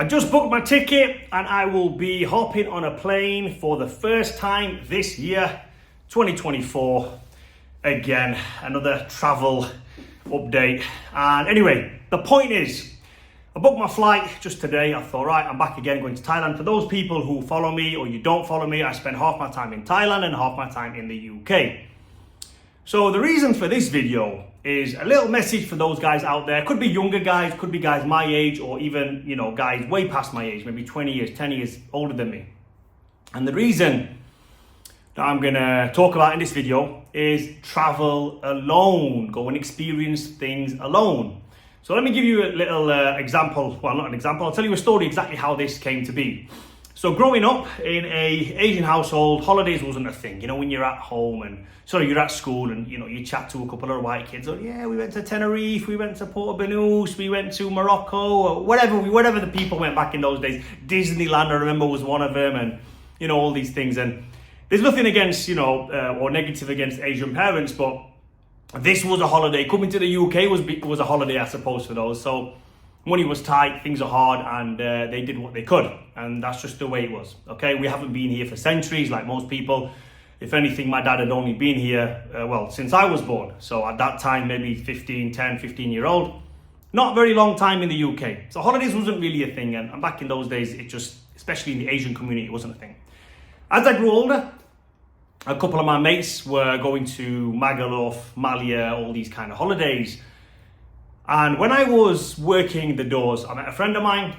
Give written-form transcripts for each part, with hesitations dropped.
I just booked my ticket and I will be hopping on a plane for the first time this year, 2024. Again, another travel update. And anyway, the point is, I booked my flight just today. I thought, right, I'm back again going to Thailand. For those people who follow me or you don't follow me, I spend half my time in Thailand and half my time in the UK. So the reason for this video is a little message for those guys out there. Could be younger guys, could be guys my age, or even, guys way past my age, maybe 20 years, 10 years older than me. And the reason that I'm gonna talk about in this video is travel alone. Go and experience things alone. So let me give you a little example. Well, not an example. I'll tell you a story exactly how this came to be. So growing up in a Asian household, holidays wasn't a thing. When you're at home and you're at school and you chat to a couple of white kids. Oh yeah, we went to Tenerife, we went to Puerto Banús, we went to Morocco, or whatever the people went back in those days. Disneyland, I remember, was one of them, and all these things. And there's nothing against or negative against Asian parents, but this was a holiday. Coming to the UK was a holiday, I suppose, for those. So money was tight, things are hard, and they did what they could. And that's just the way it was, okay? We haven't been here for centuries like most people. If anything, my dad had only been here, since I was born. So at that time, maybe 15-year-old. Not a very long time in the UK. So holidays wasn't really a thing. And back in those days, it just, especially in the Asian community, it wasn't a thing. As I grew older, a couple of my mates were going to Magaluf, Malia, all these kind of holidays. And when I was working the doors, I met a friend of mine.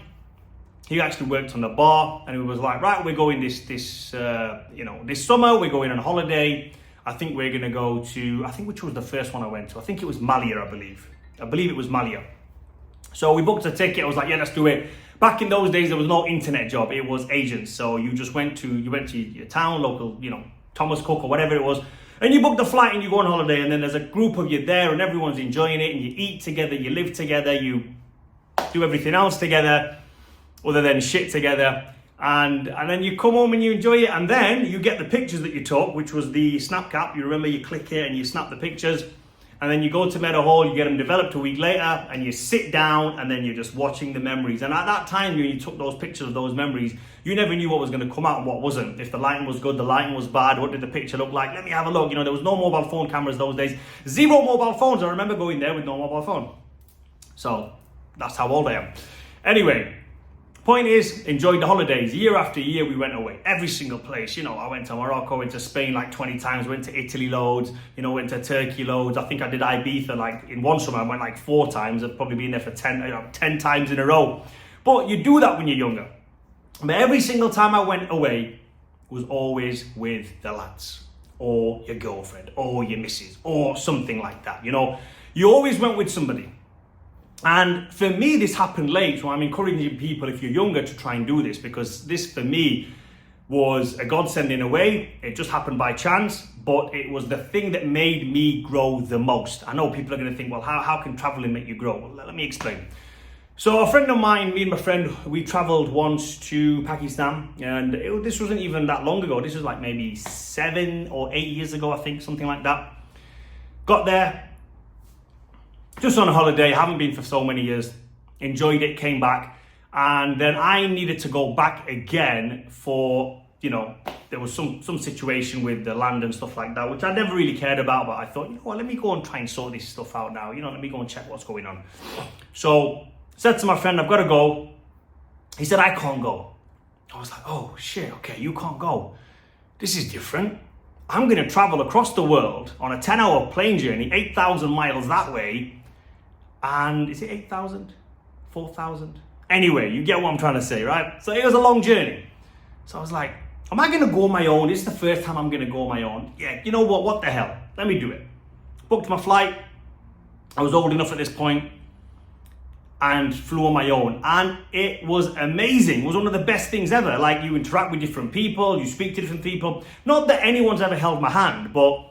He actually worked on the bar, and he was like, right, we're going this summer, we're going on holiday. I think we're gonna go to, which was the first one I went to? I think it was Malia, I believe it was Malia. So we booked a ticket. I was like, yeah, let's do it. Back in those days, there was no internet job. It was agents. So you just went to your town, local, Thomas Cook or whatever it was, and you book the flight and you go on holiday, and then there's a group of you there and everyone's enjoying it, and you eat together, you live together, you do everything else together other than shit together, and then you come home and you enjoy it, and then you get the pictures that you took, which was the snap cap. You remember, you click it and you snap the pictures, and then you go to Meadow Hall, you get them developed a week later, and you sit down, and then you're just watching the memories. And at that time, when you took those pictures of those memories, you never knew what was going to come out and what wasn't. If the lighting was good, the lighting was bad, what did the picture look like? Let me have a look. There was no mobile phone cameras those days. Zero mobile phones. I remember going there with no mobile phone. So that's how old I am. Anyway, point is, enjoyed the holidays. Year after year, we went away. Every single place. I went to Morocco, went to Spain like 20 times, went to Italy loads, went to Turkey loads. I think I did Ibiza in one summer. I went 4 times. I've probably been there for 10 times in a row. But you do that when you're younger. But every single time I went away was always with the lads, or your girlfriend, or your missus, or something like that. You always went with somebody. And for me, this happened late. So I'm encouraging people, if you're younger, to try and do this, because this for me was a godsend in a way. It just happened by chance, but it was the thing that made me grow the most. I know people are going to think, well, how can traveling make you grow? Well, let me explain. So a friend of mine, me and my friend, we traveled once to Pakistan, and this wasn't even that long ago. This was maybe 7 or 8 years ago, I think, something like that. Got there, just on a holiday, haven't been for so many years, enjoyed it, came back, and then I needed to go back again for, there was some situation with the land and stuff like that, which I never really cared about, but I thought, let me go and try and sort this stuff out now, let me go and check what's going on. So said to my friend, I've got to go. He said, I can't go. I was like, oh shit, okay, you can't go. This is different. I'm going to travel across the world on a 10-hour plane journey, 8,000 miles that way. And is it 8,000? 4,000? Anyway, you get what I'm trying to say, right? So it was a long journey. So I was like, am I going to go on my own? This is the first time I'm going to go on my own. Yeah, you know what the hell? Let me do it. Booked my flight. I was old enough at this point, and flew on my own, and it was amazing. It was one of the best things ever. You interact with different people, you speak to different people. Not that anyone's ever held my hand, but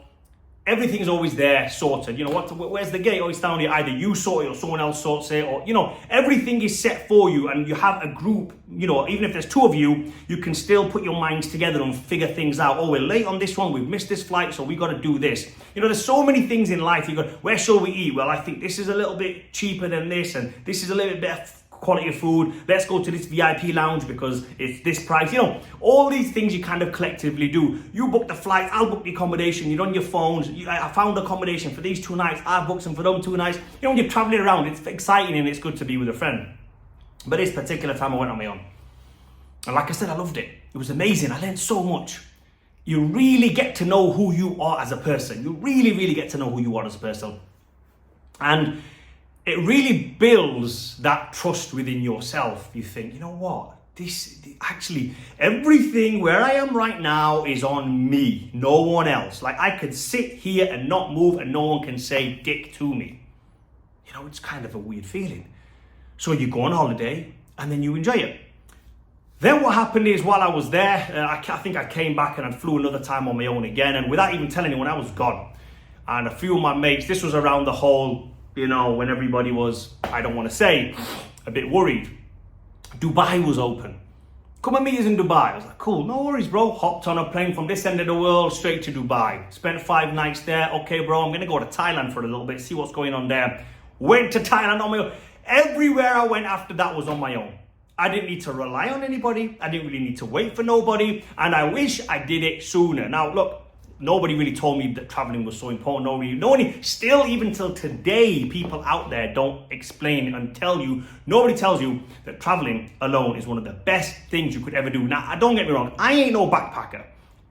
everything's always there, sorted. Where's the gate? Oh, it's down here. Either you sort it or someone else sorts it, or everything is set for you, and you have a group. Even if there's 2 of you, you can still put your minds together and figure things out. Oh, we're late on this one, we've missed this flight, so we got to do this. There's so many things in life. You go, where shall we eat? Well, I think this is a little bit cheaper than this, and this is a little bit quality of food. Let's go to this VIP lounge because it's this price. You know, all these things you kind of collectively do. You book the flight, I'll book the accommodation. You're on your phones. I found accommodation for these 2 nights. I've booked them for them 2 nights. You know, when you're traveling around, it's exciting and it's good to be with a friend. But this particular time I went on my own. And like I said, I loved it. It was amazing. I learned so much. You really get to know who you are as a person. You really, really get to know who you are as a person. And it really builds that trust within yourself. You think, you know what? Actually, everything where I am right now is on me, no one else. Like, I could sit here and not move and no one can say dick to me. You know, it's kind of a weird feeling. So you go on holiday and then you enjoy it. Then what happened is, while I was there, I think I came back and I flew another time on my own again. And without even telling anyone, I was gone. And a few of my mates, this was around the whole, you know, when everybody was, I don't want to say, a bit worried. Dubai was open. Come and meet us in Dubai. I was like, cool, no worries, bro. Hopped on a plane from this end of the world straight to Dubai. Spent 5 nights there. Okay, bro, I'm going to go to Thailand for a little bit, see what's going on there. Went to Thailand on my own. Everywhere I went after that was on my own. I didn't need to rely on anybody. I didn't really need to wait for nobody. And I wish I did it sooner. Now, look, nobody really told me that traveling was so important. Nobody, still even till today, people out there don't explain and tell you, nobody tells you that traveling alone is one of the best things you could ever do. Now, don't get me wrong. I ain't no backpacker.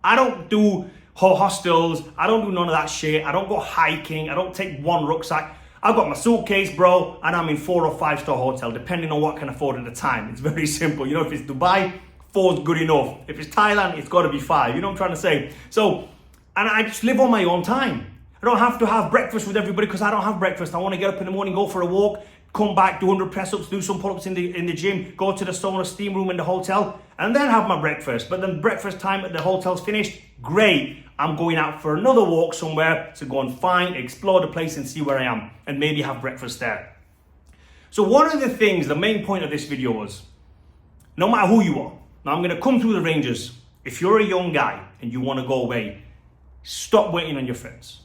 I don't do hostels. I don't do none of that shit. I don't go hiking. I don't take one rucksack. I've got my suitcase, bro, and I'm in 4 or 5 star hotel, depending on what I can afford at the time. It's very simple. You know, if it's Dubai, 4's good enough. If it's Thailand, it's got to be 5. You know what I'm trying to say? So, and I just live on my own time. I don't have to have breakfast with everybody because I don't have breakfast. I want to get up in the morning, go for a walk, come back, do 100 press-ups, do some pull-ups in the gym, go to the sauna steam room in the hotel, and then have my breakfast. But then breakfast time at the hotel's finished, great. I'm going out for another walk somewhere to go and find, explore the place and see where I am, and maybe have breakfast there. So one of the things, the main point of this video was, no matter who you are, now I'm going to come through the ranges. If you're a young guy and you want to go away, stop waiting on your friends.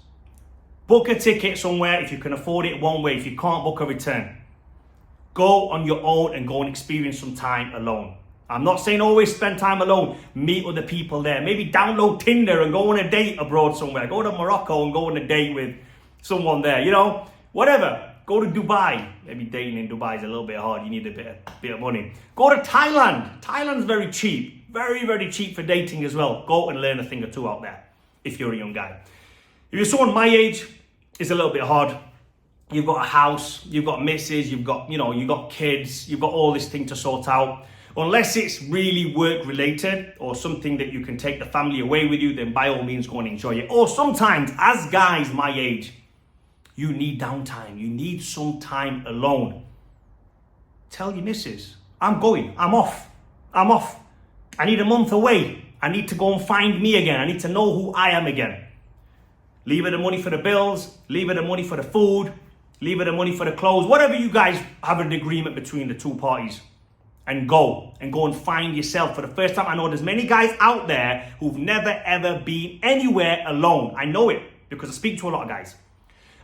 Book a ticket somewhere if you can afford it one way. If you can't, book a return. Go on your own and go and experience some time alone. I'm not saying always spend time alone. Meet other people there. Maybe download Tinder and go on a date abroad somewhere. Go to Morocco and go on a date with someone there. You know, whatever. Go to Dubai. Maybe dating in Dubai is a little bit hard. You need a bit of money. Go to Thailand. Thailand's very cheap. Very, very cheap for dating as well. Go and learn a thing or two out there if you're a young guy. If you're someone my age, it's a little bit hard. You've got a house, you've got missus, you've got kids, you've got all this thing to sort out. Unless it's really work related or something that you can take the family away with you, then by all means go and enjoy it. Or sometimes, as guys my age, you need downtime. You need some time alone. Tell your missus, I'm going, I'm off. I need a month away. I need to go and find me again. I need to know who I am again. Leave her the money for the bills, leave her the money for the food, leave her the money for the clothes, whatever you guys have an agreement between the two parties. And go and find yourself for the first time. I know there's many guys out there who've never ever been anywhere alone. I know it because I speak to a lot of guys.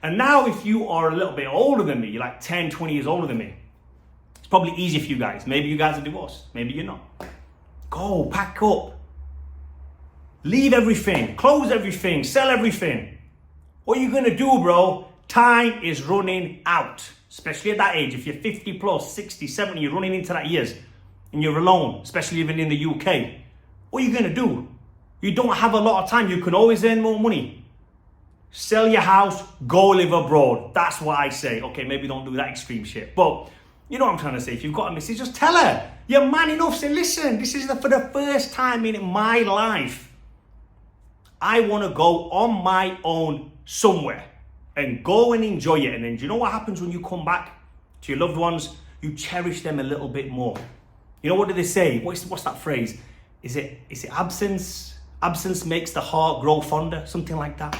And now if you are a little bit older than me, you're like 10, 20 years older than me, it's probably easier for you guys. Maybe you guys are divorced, maybe you're not. Go, pack up. Leave everything, close everything, sell everything. What are you gonna do, bro? Time is running out. Especially at that age, if you're 50 plus, 60, 70, you're running into that years and you're alone, especially living in the UK. What are you gonna do? You don't have a lot of time. You can always earn more money. Sell your house, go live abroad. That's what I say. Okay, maybe don't do that extreme shit. But you know what I'm trying to say. If you've got a missus, just tell her. You're man enough. Say, listen, this is for the first time in my life. I wanna go on my own somewhere. And go and enjoy it. And then do you know what happens when you come back to your loved ones? You cherish them a little bit more. You know, what do they say? What's that phrase? Is it absence? Absence makes the heart grow fonder, something like that.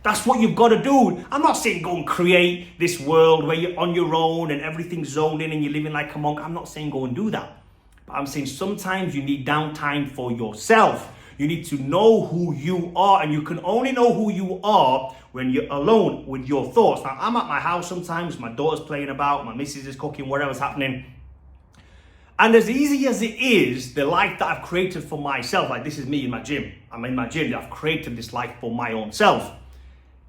That's what you've got to do. I'm not saying go and create this world where you're on your own and everything's zoned in and you're living like a monk. I'm not saying go and do that. But I'm saying sometimes you need downtime for yourself. You need to know who you are, and you can only know who you are when you're alone with your thoughts. Now, I'm at my house sometimes, my daughter's playing about, my missus is cooking, whatever's happening. And as easy as it is, the life that I've created for myself, like this is me in my gym. I'm in my gym, I've created this life for my own self.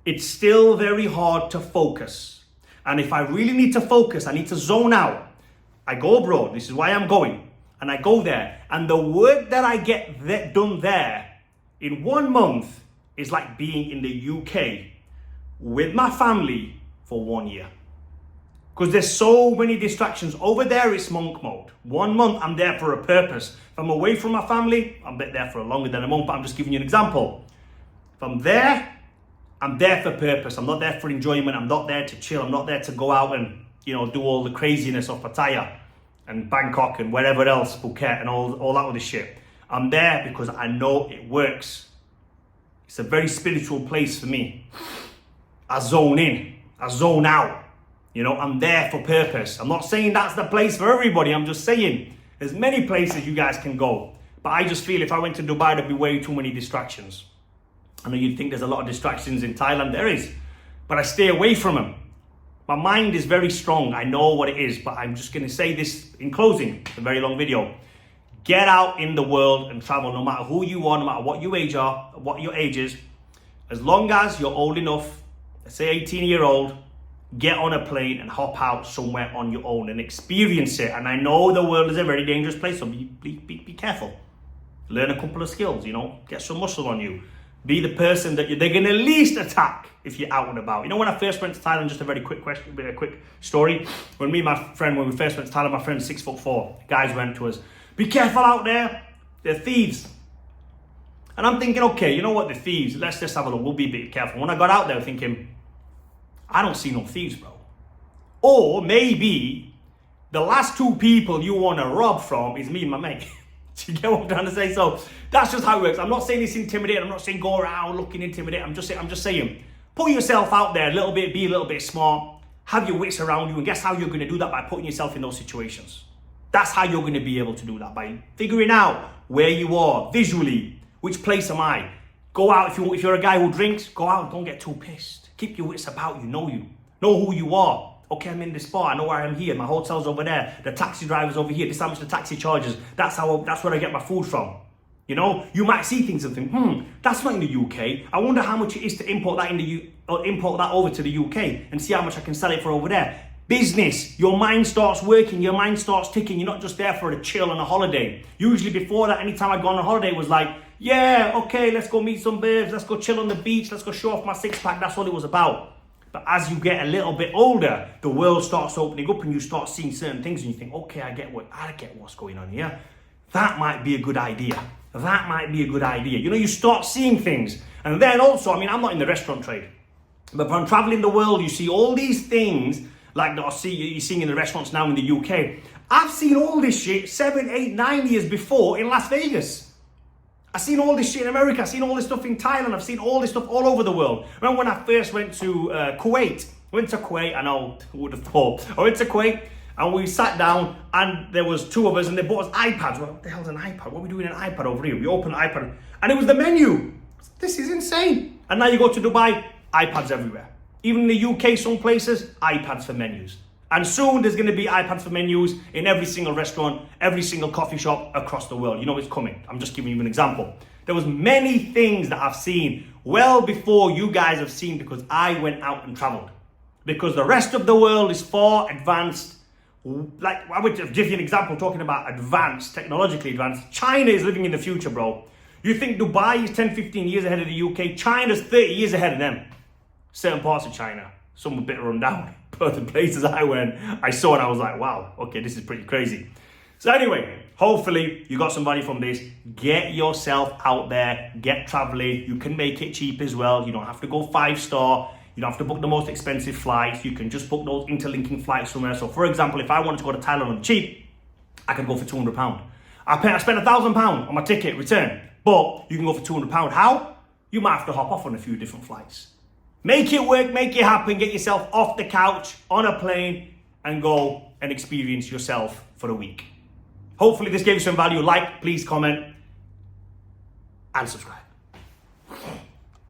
It's still very hard to focus. And if I really need to focus, I need to zone out. I go abroad, this is why I'm going. And I go there, and the work that I get done there in 1 month is like being in the UK with my family for 1 year. Because there's so many distractions. Over there, it's monk mode. 1 month, I'm there for a purpose. If I'm away from my family, I'm there for longer than a month, but I'm just giving you an example. If I'm there for purpose. I'm not there for enjoyment. I'm not there to chill. I'm not there to go out and, do all the craziness of Pattaya and Bangkok and wherever else, Phuket and all that other shit. I'm there because I know it works. It's a very spiritual place for me. I zone in, I zone out. I'm there for purpose. I'm not saying that's the place for everybody. I'm just saying there's many places you guys can go. But I just feel if I went to Dubai, there'd be way too many distractions. I know you'd think there's a lot of distractions in Thailand. There is. But I stay away from them. My mind is very strong. I know what it is. But I'm just going to say this in closing. It's a very long video. Get out in the world and travel, no matter who you are, no matter what your age is. As long as you're old enough, let's say 18-year-old, get on a plane and hop out somewhere on your own and experience it. And I know the world is a very dangerous place, so be careful. Learn a couple of skills, get some muscle on you. Be the person that they're going to least attack if you're out and about. When I first went to Thailand, just a very quick story. When we first went to Thailand, my friend's 6'4". Guys went to us, be careful out there, they're thieves. And I'm thinking, okay, you know what, they're thieves. Let's just have a look, we'll be a bit careful. When I got out there thinking, I don't see no thieves, bro. Or maybe the last two people you want to rob from is me and my mate. Do you get what I'm trying to say? So that's just how it works. I'm not saying it's intimidating. I'm not saying go around looking intimidating. I'm just saying put yourself out there a little bit, be a little bit smart, have your wits around you, and guess how you're going to do that? By putting yourself in those situations. That's how you're going to be able to do that, by figuring out where you are visually. Which place am I? Go out, if you're a guy who drinks, go out and don't get too pissed. Keep your wits about you, know who you are. Okay, I'm in this spot, I know where I am here, my hotel's over there, the taxi driver's over here, this is how much the taxi charges, that's where I get my food from. You might see things and think, that's not in the UK, I wonder how much it is to import that import that over to the UK and see how much I can sell it for over there. Business, your mind starts working, your mind starts ticking, you're not just there for a chill and a holiday. Usually before that, anytime I'd go on a holiday, it was like, yeah, okay, let's go meet some babes, let's go chill on the beach, let's go show off my six-pack, that's all it was about. But as you get a little bit older, the world starts opening up and you start seeing certain things and you think, okay, I get what's going on here. That might be a good idea. That might be a good idea. You start seeing things. And then also, I'm not in the restaurant trade, but if I'm traveling the world, you see all these things like that you're seeing in the restaurants now in the UK. I've seen all this shit 7, 8, 9 years before in Las Vegas. I've seen all this shit in America. I've seen all this stuff in Thailand. I've seen all this stuff all over the world. Remember when I first went to Kuwait? I know, who would have thought. I went to Kuwait and we sat down and there was two of us and they bought us iPads. Well, what the hell's an iPad? What are we doing an iPad over here? We opened the iPad and it was the menu. This is insane. And now you go to Dubai, iPads everywhere. Even in the UK, some places, iPads for menus. And soon there's going to be iPads for menus in every single restaurant, every single coffee shop across the world. It's coming. I'm just giving you an example. There was many things that I've seen well before you guys have seen because I went out and traveled. Because the rest of the world is far advanced. Like, I would give you an example talking about advanced, technologically advanced. China is living in the future, bro. You think Dubai is 10, 15 years ahead of the UK? China's 30 years ahead of them. Certain parts of China, some a bit run down. But the places I went, I saw and I was like, wow, okay, this is pretty crazy. So anyway, hopefully you got some value from this. Get yourself out there, get traveling. You can make it cheap as well. You don't have to go 5-star. You don't have to book the most expensive flights. You can just book those interlinking flights somewhere. So for example, if I wanted to go to Thailand on the cheap, I could go for £200. I spent £1,000 on my ticket return, but you can go for £200. How? You might have to hop off on a few different flights. Make it work, make it happen, get yourself off the couch, on a plane, and go and experience yourself for a week. Hopefully this gave you some value. Like, please comment. and subscribe.